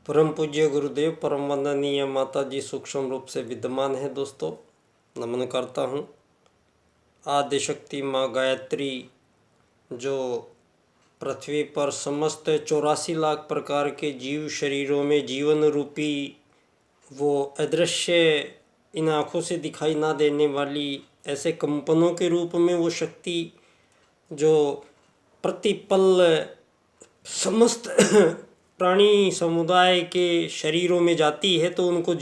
परम पूज्य गुरुदेव परम वंदनीय माता जी सूक्ष्म रूप से विद्यमान है। दोस्तों नमन करता हूँ। आदिशक्ति माँ गायत्री जो पृथ्वी पर समस्त 84 लाख प्रकार के जीव शरीरों में जीवन रूपी वो अदृश्य इन आँखों से दिखाई ना देने वाली ऐसे कंपनों के रूप में वो शक्ति जो प्रतिपल समस्त प्राणी समुदाय के शरीरों में जाती है तो उनको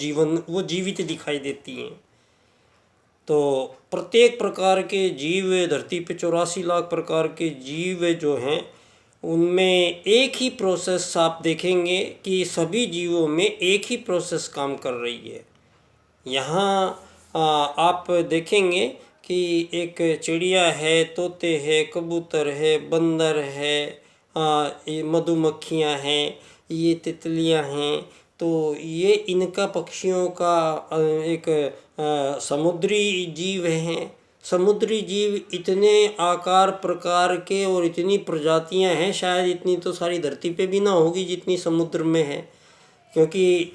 वो जीवित दिखाई देती हैं। तो प्रत्येक प्रकार के जीव धरती पे 84 लाख प्रकार के जीव जो हैं उनमें एक ही प्रोसेस आप देखेंगे कि सभी जीवों में एक ही प्रोसेस काम कर रही है। यहाँ आप देखेंगे कि एक चिड़िया है, तोते है, कबूतर है, बंदर है, ये मधुमक्खियाँ हैं, ये तितलियाँ हैं। तो ये इनका पक्षियों का एक समुद्री जीव हैं। समुद्री जीव इतने आकार प्रकार के और इतनी प्रजातियां हैं, शायद इतनी तो सारी धरती पे भी ना होगी जितनी समुद्र में है, क्योंकि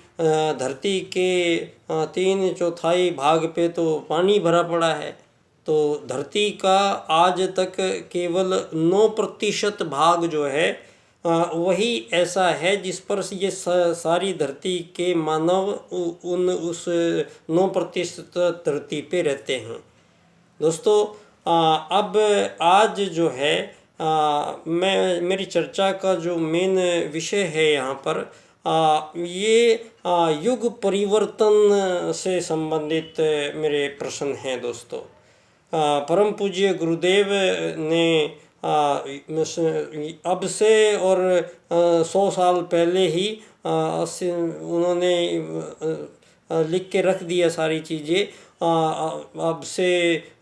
धरती के 3/4 भाग पे तो पानी भरा पड़ा है। तो धरती का आज तक केवल 9% भाग जो है वही ऐसा है जिस पर ये सारी धरती के मानव उस 9% धरती पे रहते हैं। दोस्तों अब आज जो है मेरी चर्चा का जो मेन विषय है यहाँ पर ये युग परिवर्तन से संबंधित मेरे प्रश्न हैं। दोस्तों परम पूज्य गुरुदेव ने अब से और 100 साल पहले ही उन्होंने लिख के रख दिया सारी चीज़ें। अब से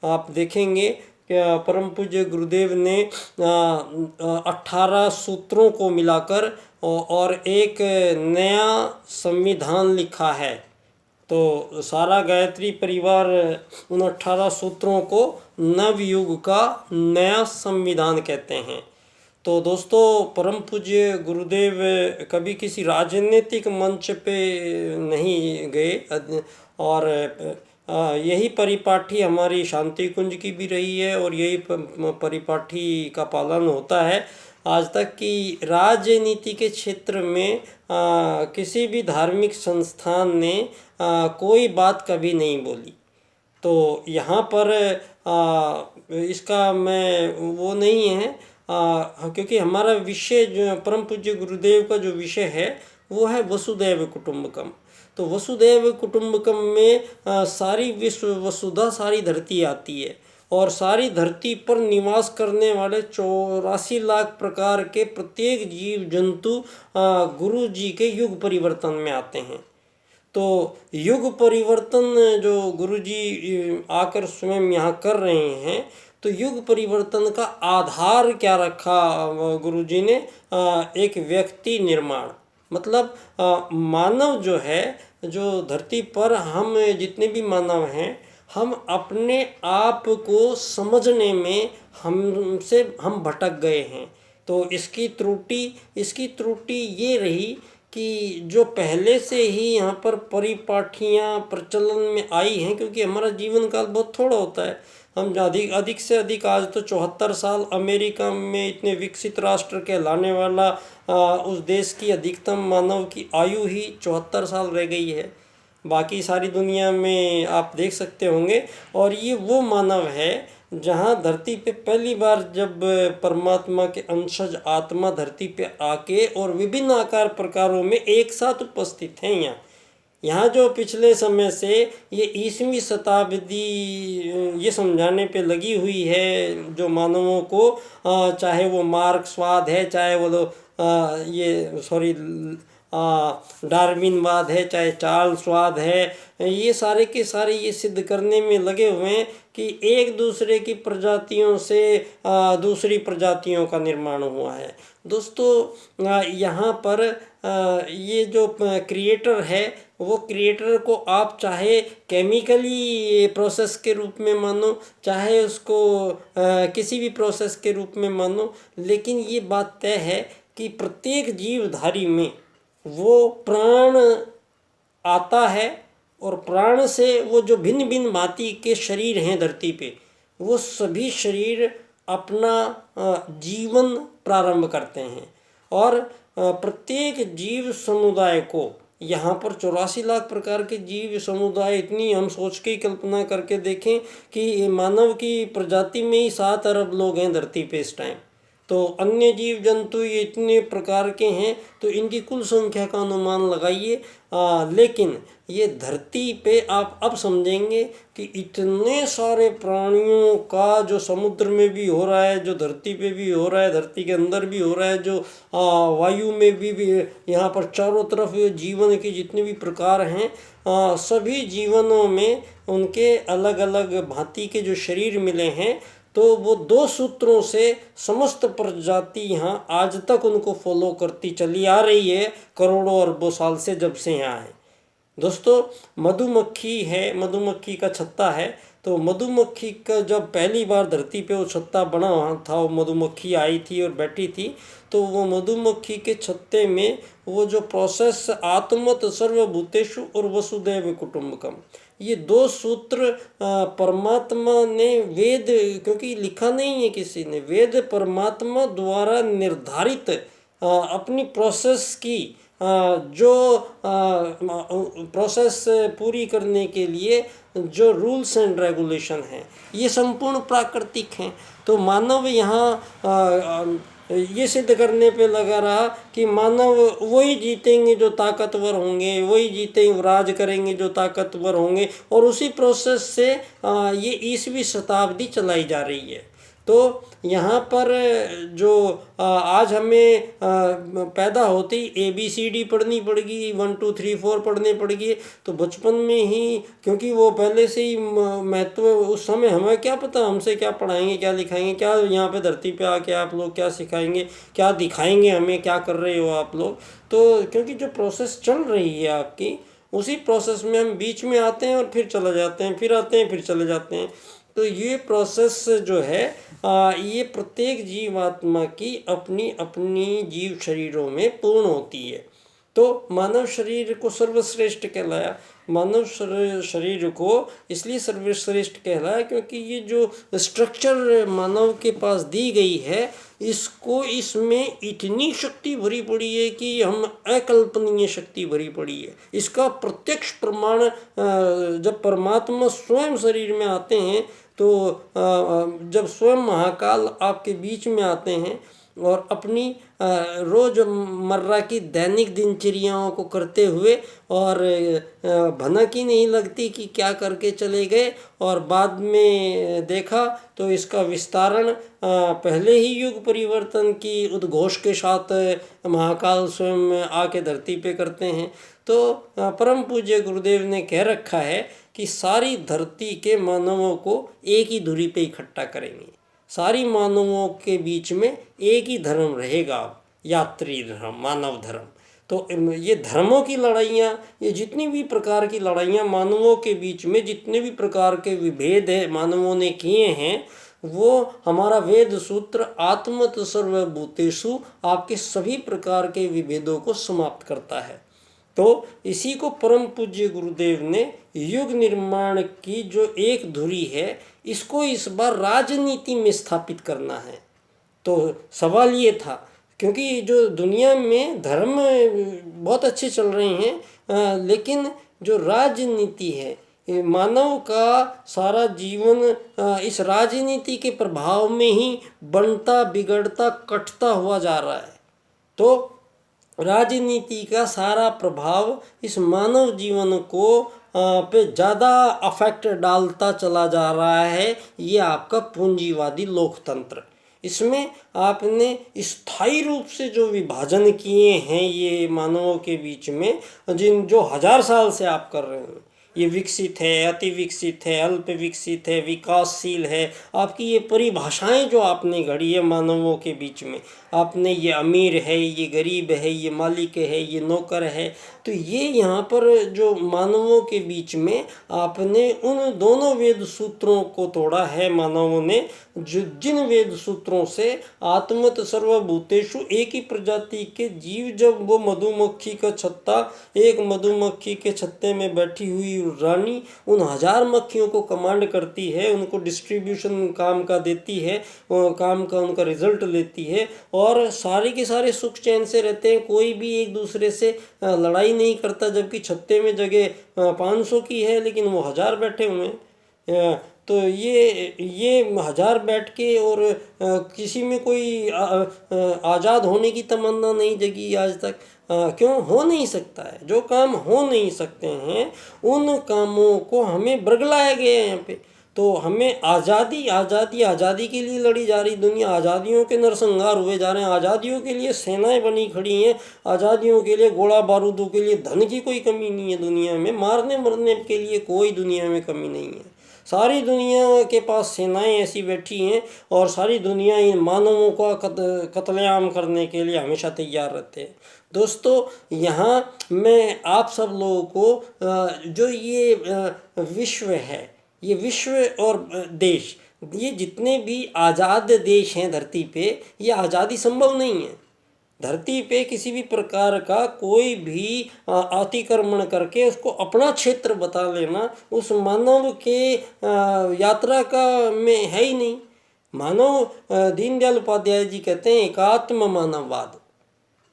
आप देखेंगे कि परम पूज्य गुरुदेव ने 18 सूत्रों को मिलाकर और एक नया संविधान लिखा है। तो सारा गायत्री परिवार उन 18 सूत्रों को नवयुग का नया संविधान कहते हैं। तो दोस्तों परम पूज्य गुरुदेव कभी किसी राजनीतिक मंच पे नहीं गए और यही परिपाठी हमारी शांति कुंज की भी रही है और यही परिपाठी का पालन होता है आज तक कि राजनीति के क्षेत्र में किसी भी धार्मिक संस्थान ने कोई बात कभी नहीं बोली। तो यहाँ पर इसका मैं वो नहीं है क्योंकि हमारा विषय जो परम पूज्य गुरुदेव का जो विषय है वो है वसुदैव कुटुंबकम। तो वसुदैव कुटुंबकम में सारी विश्व वसुधा सारी धरती आती है और सारी धरती पर निवास करने वाले 84 लाख प्रकार के प्रत्येक जीव जंतु गुरु जी के युग परिवर्तन में आते हैं। तो युग परिवर्तन जो गुरुजी आकर स्वयं यहाँ कर रहे हैं, तो युग परिवर्तन का आधार क्या रखा गुरुजी ने? एक व्यक्ति निर्माण, मतलब मानव जो है, जो धरती पर हम जितने भी मानव हैं, हम अपने आप को समझने में हम भटक गए हैं। तो इसकी त्रुटि ये रही कि जो पहले से ही यहाँ पर परिपाटियाँ प्रचलन में आई हैं, क्योंकि हमारा जीवन काल बहुत थोड़ा होता है। हम अधिक से अधिक आज तो 74 साल, अमेरिका में इतने विकसित राष्ट्र कहलाने वाला उस देश की अधिकतम मानव की आयु ही 74 साल रह गई है। बाकी सारी दुनिया में आप देख सकते होंगे। और ये वो मानव है जहाँ धरती पे पहली बार जब परमात्मा के अंशज आत्मा धरती पे आके और विभिन्न आकार प्रकारों में एक साथ उपस्थित हैं। यहाँ जो पिछले समय से ये 20वीं शताब्दी ये समझाने पे लगी हुई है जो मानवों को, चाहे वो मार्क्सवाद है, चाहे वो डार्विनवाद है, चाहे चार्ल्सवाद है, ये सारे के सारे ये सिद्ध करने में लगे हुए हैं कि एक दूसरे की प्रजातियों से दूसरी प्रजातियों का निर्माण हुआ है। दोस्तों यहाँ पर ये जो क्रिएटर है, वो क्रिएटर को आप चाहे केमिकली प्रोसेस के रूप में मानो, चाहे उसको किसी भी प्रोसेस के रूप में मानो, लेकिन ये बात तय है कि प्रत्येक जीवधारी में वो प्राण आता है और प्राण से वो जो भिन्न भिन्न भांति के शरीर हैं धरती पे, वो सभी शरीर अपना जीवन प्रारंभ करते हैं। और प्रत्येक जीव समुदाय को, यहाँ पर 84 लाख प्रकार के जीव समुदाय, इतनी हम सोच के ही कल्पना करके देखें कि मानव की प्रजाति में ही 7 अरब लोग हैं धरती पे इस टाइम, तो अन्य जीव जंतु ये इतने प्रकार के हैं, तो इनकी कुल संख्या का अनुमान लगाइए। लेकिन ये धरती पे आप अब समझेंगे कि इतने सारे प्राणियों का जो समुद्र में भी हो रहा है, जो धरती पे भी हो रहा है, धरती के अंदर भी हो रहा है, जो वायु में भी यहाँ पर चारों तरफ जीवन के जितने भी प्रकार हैं, सभी जीवनों में उनके अलग अलग भांति के जो शरीर मिले हैं, तो वो 2 सूत्रों से समस्त प्रजाति यहाँ आज तक उनको फॉलो करती चली आ रही है, करोड़ों अरबों साल से, जब से यहाँ है। दोस्तों, मधुमक्खी है, मधुमक्खी का छत्ता है, तो मधुमक्खी का जब पहली बार धरती पे वो छत्ता बना था, वो मधुमक्खी आई थी और बैठी थी, तो वो मधुमक्खी के छत्ते में वो जो प्रोसेस आत्मत सर्वभूतेषु और वसुदैव कुटुंबकम, ये 2 सूत्र परमात्मा ने वेद, क्योंकि लिखा नहीं है किसी ने, वेद परमात्मा द्वारा निर्धारित अपनी प्रोसेस की जो प्रोसेस पूरी करने के लिए जो रूल्स एंड रेगुलेशन हैं, ये संपूर्ण प्राकृतिक हैं। तो मानव यहाँ ये सिद्ध करने पे लगा रहा कि मानव वही जीतेंगे जो ताकतवर होंगे, वही जीतेंगे, राज करेंगे जो ताकतवर होंगे, और उसी प्रोसेस से ये 20वीं शताब्दी चलाई जा रही है। तो यहाँ पर जो आज हमें पैदा होती ABCD पढ़नी पड़ेगी, 1 2 3 4 पढ़ने पड़ेगी, तो बचपन में ही, क्योंकि वो पहले से ही महत्व, उस समय हमें क्या पता हमसे क्या पढ़ाएंगे, क्या लिखाएंगे, क्या यहाँ पे धरती पे आके आप लोग क्या सिखाएंगे, क्या दिखाएंगे हमें, क्या कर रहे हो आप लोग। तो क्योंकि जो प्रोसेस चल रही है आपकी, उसी प्रोसेस में हम बीच में आते हैं और फिर चले जाते हैं, फिर आते हैं, फिर चले जाते हैं। तो ये प्रोसेस जो है ये प्रत्येक जीवात्मा की अपनी अपनी जीव शरीरों में पूर्ण होती है। तो मानव शरीर को सर्वश्रेष्ठ कहलाया। मानव शरीर को इसलिए सर्वश्रेष्ठ कहलाया क्योंकि ये जो स्ट्रक्चर मानव के पास दी गई है, इसको, इसमें इतनी शक्ति भरी पड़ी है कि हम अकल्पनीय शक्ति भरी पड़ी है। इसका प्रत्यक्ष प्रमाण जब परमात्मा स्वयं शरीर में आते हैं, तो जब स्वयं महाकाल आपके बीच में आते हैं और अपनी रोज़मर्रा की दैनिक दिनचर्याओं को करते हुए, और भनक ही नहीं लगती कि क्या करके चले गए, और बाद में देखा तो इसका विस्तारण पहले ही युग परिवर्तन की उद्घोष के साथ महाकाल स्वयं आके धरती पे करते हैं। तो परम पूज्य गुरुदेव ने कह रखा है कि सारी धरती के मानवों को एक ही धुरी पे इकट्ठा करेंगे, सारी मानवों के बीच में एक ही धर्म रहेगा, यात्री धर्म, मानव धर्म। तो ये धर्मों की लड़ाइयाँ, ये जितनी भी प्रकार की लड़ाइयाँ मानवों के बीच में, जितने भी प्रकार के विभेद है मानवों ने किए हैं, वो हमारा वेद सूत्र आत्मत सर्वभूतेषु आपके सभी प्रकार के विभेदों को समाप्त करता है। तो इसी को परम पूज्य गुरुदेव ने युग निर्माण की जो एक धुरी है, इसको इस बार राजनीति में स्थापित करना है। तो सवाल ये था, क्योंकि जो दुनिया में धर्म बहुत अच्छे चल रहे हैं, लेकिन जो राजनीति है, मानव का सारा जीवन इस राजनीति के प्रभाव में ही बनता, बिगड़ता, कटता हुआ जा रहा है। तो राजनीति का सारा प्रभाव इस मानव जीवन को पे ज़्यादा अफेक्ट डालता चला जा रहा है। ये आपका पूंजीवादी लोकतंत्र, इसमें आपने स्थायी रूप से जो विभाजन किए हैं ये मानवों के बीच में, जो 1000 साल से आप कर रहे हैं, ये विकसित है, अति विकसित है, अल्प विकसित है, विकासशील है, आपकी ये परिभाषाएं जो आपने गढ़ी है मानवों के बीच में, आपने ये अमीर है, ये गरीब है, ये मालिक है, ये नौकर है, तो ये यहाँ पर जो मानवों के बीच में आपने उन दोनों वेद सूत्रों को तोड़ा है मानवों ने, जो जिन वेद सूत्रों से आत्मत सर्वभूतेषु, एक ही प्रजाति के जीव, जब वो मधुमक्खी का छत्ता, एक मधुमक्खी के छत्ते में बैठी हुई रानी उन 1000 मक्खियों को कमांड करती है, उनको डिस्ट्रीब्यूशन काम का देती है, काम का उनका रिजल्ट लेती है, और सारे के सारे सुख चैन से रहते हैं, कोई भी एक दूसरे से लड़ाई नहीं करता, जबकि छत्ते में जगह 500 की है लेकिन वो 1000 बैठे हुए हैं। तो ये 1000 बैठ के, और किसी में कोई आज़ाद होने की तमन्ना नहीं जगी आज तक। क्यों हो नहीं सकता है? जो काम हो नहीं सकते हैं उन कामों को हमें बरगलाया गया है यहाँ पे। तो हमें आज़ादी आज़ादी आज़ादी के लिए लड़ी जा रही दुनिया, आज़ादियों के नरसंहार हुए जा रहे हैं, आज़ादियों के लिए सेनाएं बनी खड़ी हैं, आज़ादियों के लिए गोला बारूदों के लिए धन की कोई कमी नहीं है दुनिया में, मारने मरने के लिए कोई दुनिया में कमी नहीं है। सारी दुनिया के पास सेनाएं ऐसी बैठी हैं, और सारी दुनिया इन मानवों का कत्लेआम करने के लिए हमेशा तैयार रहते हैं। दोस्तों, यहाँ मैं आप सब लोगों को जो ये विश्व है, ये विश्व और देश, ये जितने भी आज़ाद देश हैं धरती पे, ये आज़ादी संभव नहीं है। धरती पे किसी भी प्रकार का कोई भी अतिक्रमण करके उसको अपना क्षेत्र बता लेना उस मानव के यात्रा का में है ही नहीं। मानव, दीनदयाल उपाध्याय जी कहते हैं एकात्म मानववाद।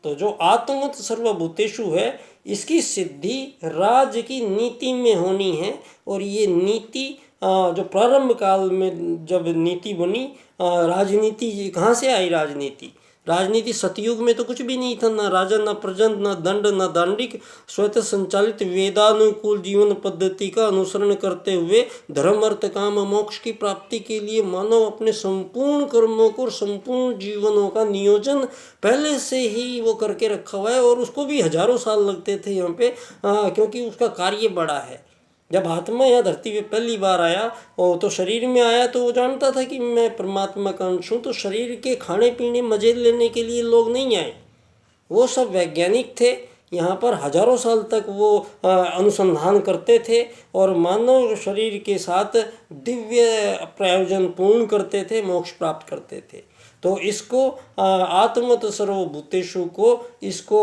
तो जो आत्मत सर्वभूतेषु है, इसकी सिद्धि राज्य की नीति में होनी है। और ये नीति जो प्रारंभ काल में जब नीति बनी, राजनीति कहाँ से आई? राजनीति सतयुग में तो कुछ भी नहीं था, ना राजा, ना प्रजन, ना दंड, ना दांडिक, स्वतः संचालित वेदानुकूल जीवन पद्धति का अनुसरण करते हुए धर्म अर्थ काम मोक्ष की प्राप्ति के लिए मानव अपने संपूर्ण कर्मों को और संपूर्ण जीवनों का नियोजन पहले से ही वो करके रखा हुआ है, और उसको भी हजारों साल लगते थे यहाँ पे, क्योंकि उसका कार्य बड़ा है। जब आत्मा यहाँ धरती पे पहली बार आया, और तो शरीर में आया, तो वो जानता था कि मैं परमात्मा का अंश हूँ। तो शरीर के खाने पीने मजे लेने के लिए लोग नहीं आए, वो सब वैज्ञानिक थे। यहाँ पर हजारों साल तक वो अनुसंधान करते थे, और मानव शरीर के साथ दिव्य प्रयोजन पूर्ण करते थे, मोक्ष प्राप्त करते थे। तो इसको आत्मत सर्वभूतेषु को, इसको